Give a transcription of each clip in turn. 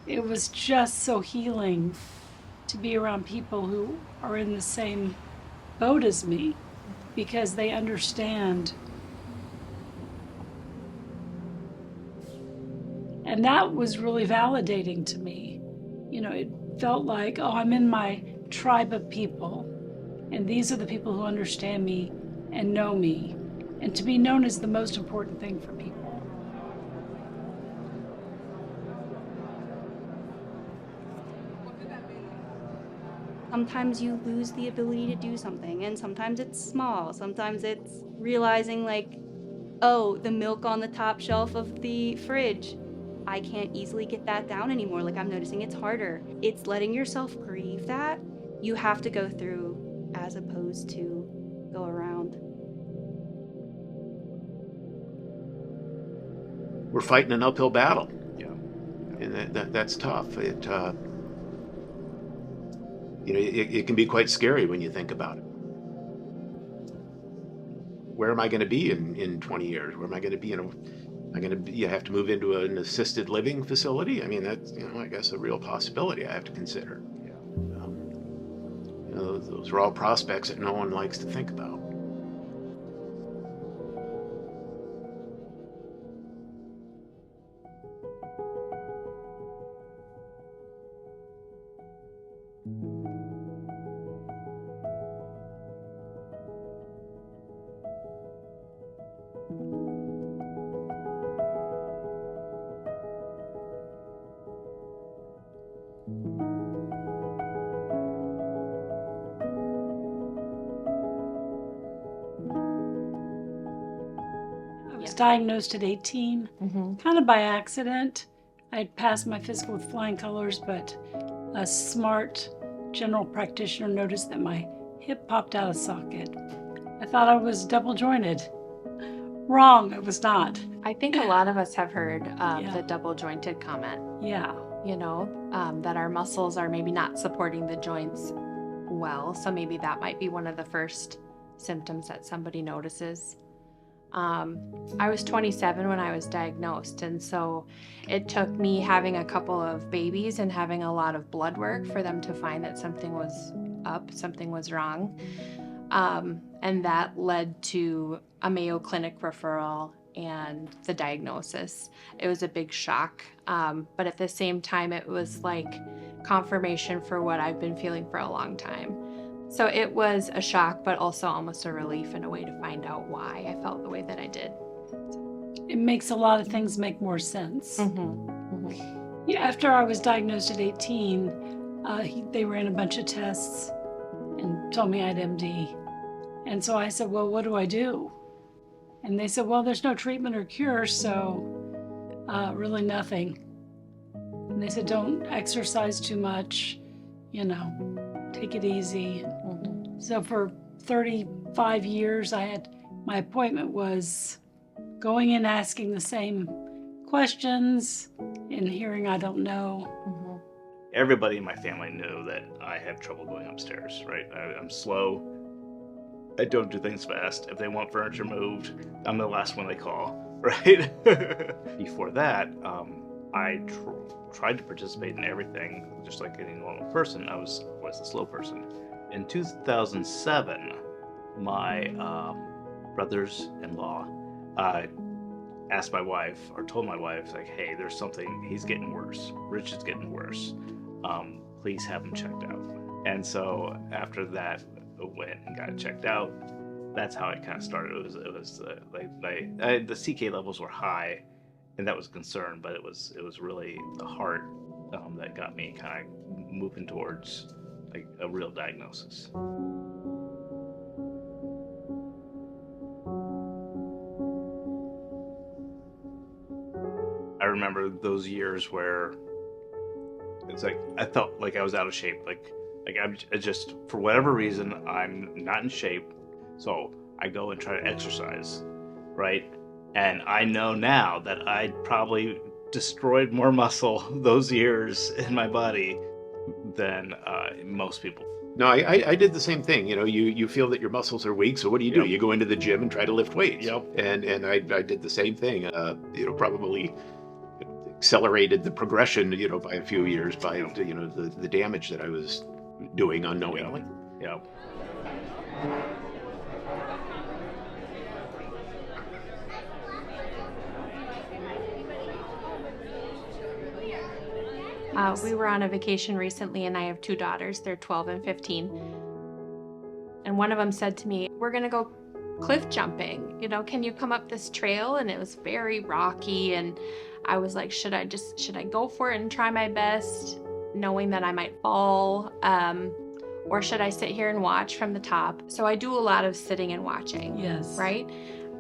it was just so healing to be around people who are in the same boat as me because they understand. And that was really validating to me. It felt like, oh, I'm in my tribe of people, and these are the people who understand me and know me. And to be known is the most important thing for people. Sometimes you lose the ability to do something, and sometimes it's small. Sometimes it's realizing, like, oh, the milk on the top shelf of the fridge, I can't easily get that down anymore. Like, I'm noticing it's harder. It's letting yourself grieve that you have to go through as opposed to go around. We're fighting an uphill battle, Yeah. and that's tough. It can be quite scary when you think about it. Where am I going to be in 20 years? Where am I going to be? Am I going to you have to move into an assisted living facility? I mean, that's, I guess a real possibility I have to consider. Yeah. Those are all prospects that no one likes to think about. I was diagnosed at 18, kind of by accident. I'd passed my physical with flying colors, but a smart general practitioner noticed that my hip popped out of socket. I thought I was double jointed. Wrong, it was not. I think a lot of us have heard Yeah. the double jointed comment, Yeah. that our muscles are maybe not supporting the joints well. So maybe that might be one of the first symptoms that somebody notices. I was 27 when I was diagnosed, and so it took me having a couple of babies and having a lot of blood work for them to find that something was up, something was wrong. And that led to a Mayo Clinic referral and the diagnosis. It was a big shock, but at the same time, it was like confirmation for what I've been feeling for a long time. So it was a shock, but also almost a relief in a way to find out why I felt the way that I did. It makes a lot of things make more sense. Yeah, after I was diagnosed at 18, they ran a bunch of tests and told me I had MD. And so I said, well, what do I do? And they said, well, there's no treatment or cure, so really nothing. And they said, don't exercise too much, take it easy. So for 35 years, my appointment was going in asking the same questions and hearing I don't know. Everybody in my family knew that I have trouble going upstairs, right? I'm slow. I don't do things fast. If they want furniture moved, I'm the last one they call, right? Before that, I tried to participate in everything, just like any normal person. I was a slow person. In 2007, my brothers-in-law asked my wife, or told my wife, like, hey, there's something, he's getting worse. Rich is getting worse. Please have him checked out. And so after that, I went and got it checked out. That's how it kind of started. It was the CK levels were high, and that was a concern. But it was really the heart that got me kind of moving towards like a real diagnosis. I remember those years where it's like I felt like I was out of shape. Like I just, for whatever reason, I'm not in shape. So I go and try to exercise, right? And I know now that I probably destroyed more muscle those years in my body than most people. No, I did the same thing. You feel that your muscles are weak, so what do? Yep. You go into the gym and try to lift weights. Yep. And I did the same thing. Probably accelerated the progression, by a few years by, the damage that I was doing unknowingly. Yeah. We were on a vacation recently, and I have 2 daughters. They're 12 and 15. And one of them said to me, "We're going to go cliff jumping. Can you come up this trail?" And it was very rocky. And I was like, should I go for it and try my best, knowing that I might fall? Or should I sit here and watch from the top? So I do a lot of sitting and watching. Yes. Right?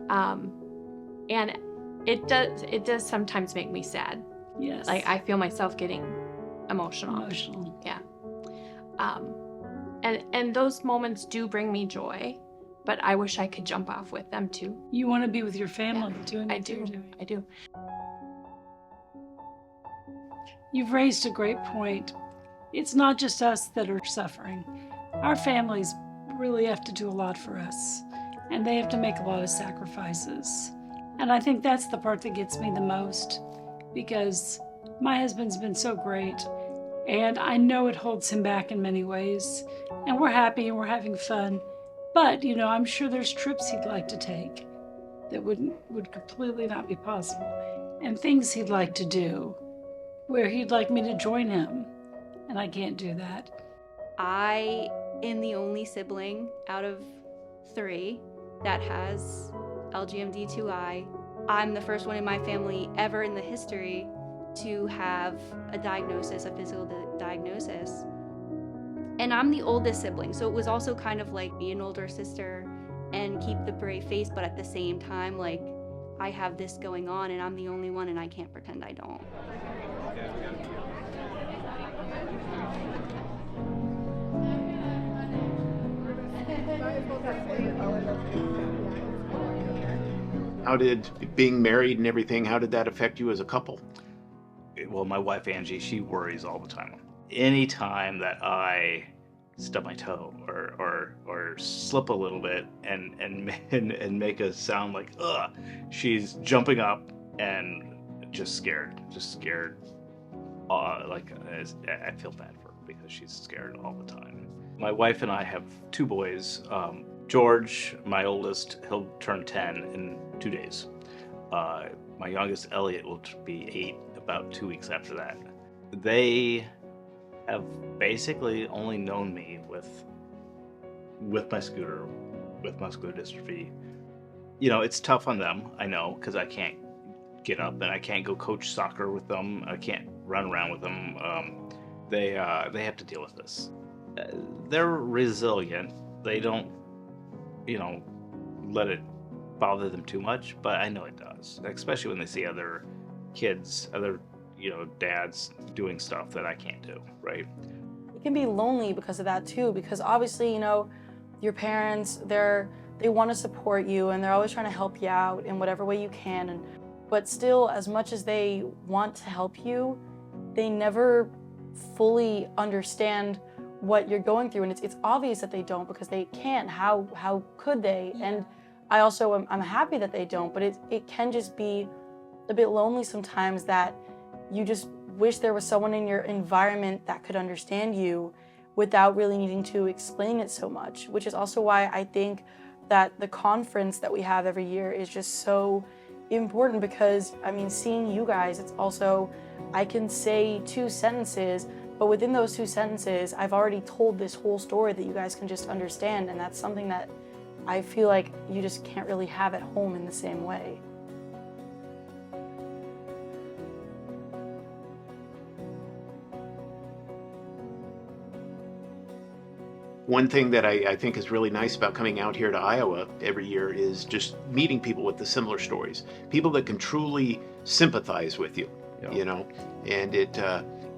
And it does sometimes make me sad. Yes. Like, I feel myself getting emotional. Yeah. And those moments do bring me joy, but I wish I could jump off with them too. You want to be with your family doing what I do. you're doing. I do. You've raised a great point. It's not just us that are suffering. Our families really have to do a lot for us, and they have to make a lot of sacrifices. And I think that's the part that gets me the most, because my husband's been so great, and I know it holds him back in many ways, and we're happy and we're having fun. But, I'm sure there's trips he'd like to take that would completely not be possible, and things he'd like to do where he'd like me to join him, and I can't do that. I am the only sibling out of 3 that has LGMD2i. I'm the first one in my family ever in the history to have a diagnosis, a physical diagnosis. And I'm the oldest sibling, so it was also kind of like be an older sister and keep the brave face, but at the same time, like, I have this going on and I'm the only one and I can't pretend I don't. How did being married and everything, how did that affect you as a couple? Well, my wife Angie, she worries all the time. Anytime that I stub my toe or slip a little bit and make a sound like ugh, she's jumping up and just scared. I feel bad for her because she's scared all the time. My wife and I have 2 boys. George, my oldest, he'll turn 10 in 2 days. My youngest, Elliot, will be 8 about 2 weeks after that. They have basically only known me with my scooter, with muscular dystrophy. It's tough on them, I know, because I can't get up and I can't go coach soccer with them. I can't run around with them. They have to deal with this. They're resilient. They don't, let it bother them too much, but I know it does, especially when they see other kids, dads doing stuff that I can't do, right? It can be lonely because of that too, because obviously, your parents, they want to support you and they're always trying to help you out in whatever way you can, but still, as much as they want to help you, they never fully understand what you're going through, and it's obvious that they don't, because they can't. How could they? Yeah. And I'm happy that they don't, but it can just be a bit lonely sometimes, that you just wish there was someone in your environment that could understand you without really needing to explain it so much, which is also why I think that the conference that we have every year is just so important, because seeing you guys, it's also, I can say 2 sentences, but within those 2 sentences, I've already told this whole story that you guys can just understand, and that's something that I feel like you just can't really have at home in the same way. One thing that I think is really nice about coming out here to Iowa every year is just meeting people with the similar stories, people that can truly sympathize with you, and it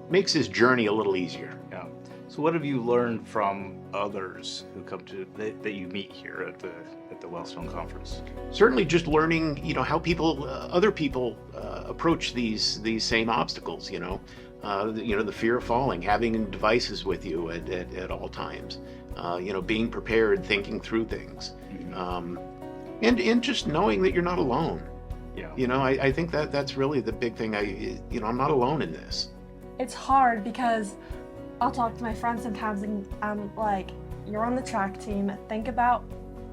makes this journey a little easier. Yeah. So what have you learned from others who come to that you meet here at the Wellstone conference? Certainly, just learning, how people, other people, approach these same obstacles. The fear of falling, having devices with you at all times. Being prepared, thinking through things, and just knowing that you're not alone. You know, I think that's really the big thing. I'm not alone in this. It's hard because I'll talk to my friends sometimes and I'm like, you're on the track team. Think about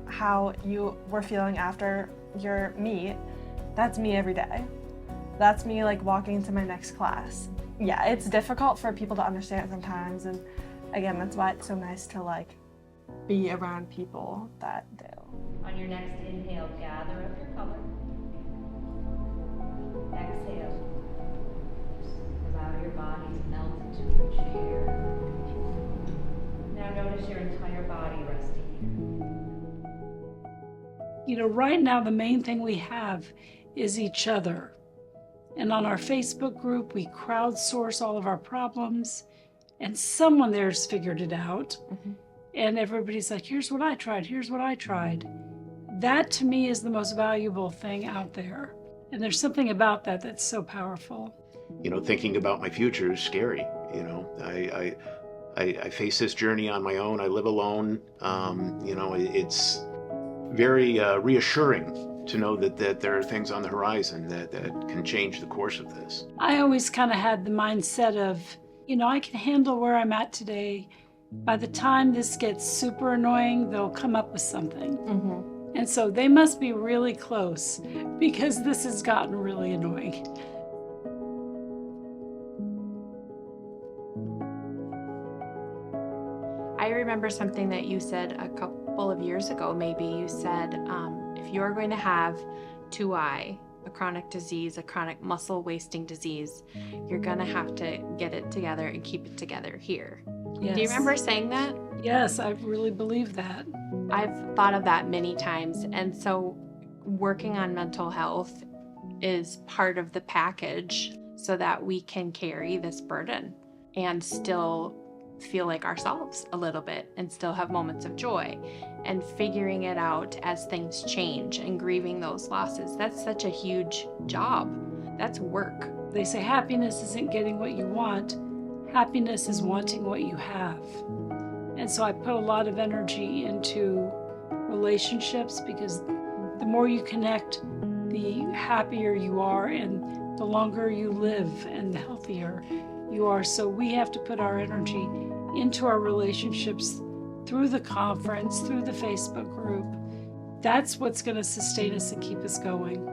how you were feeling after your meet. That's me every day. That's me like walking into my next class. Yeah, it's difficult for people to understand sometimes. And again, that's why it's so nice to like be around people that do. On your next inhale, gather up your color. Exhale. Allow your body to melt into your chair. Now notice your entire body resting here. You know, right now the main thing we have is each other. And on our Facebook group, we crowdsource all of our problems, and someone there's figured it out. And everybody's like, here's what I tried, here's what I tried. That to me is the most valuable thing out there. And there's something about that that's so powerful. You know, thinking about my future is scary. You know, I face this journey on my own. I live alone. You know, it's very reassuring to know that there are things on the horizon that can change the course of this. I always kind of had the mindset of, you know, I can handle where I'm at today. By the time this gets super annoying, they'll come up with something. And so they must be really close because this has gotten really annoying. I remember something that you said a couple of years ago, maybe. You said, if you're going to have 2I, a chronic disease, a chronic muscle wasting disease, you're going to have to get it together and keep it together here. Yes. Do you remember saying that? Yes, I really believe that. I've thought of that many times. And so working on mental health is part of the package so that we can carry this burden and still feel like ourselves a little bit and still have moments of joy, and figuring it out as things change and grieving those losses. That's such a huge job. That's work. They say happiness isn't getting what you want. Happiness is wanting what you have. And so I put a lot of energy into relationships because the more you connect, the happier you are and the longer you live and the healthier you are. So we have to put our energy into our relationships through the conference, through the Facebook group. That's what's going to sustain us and keep us going.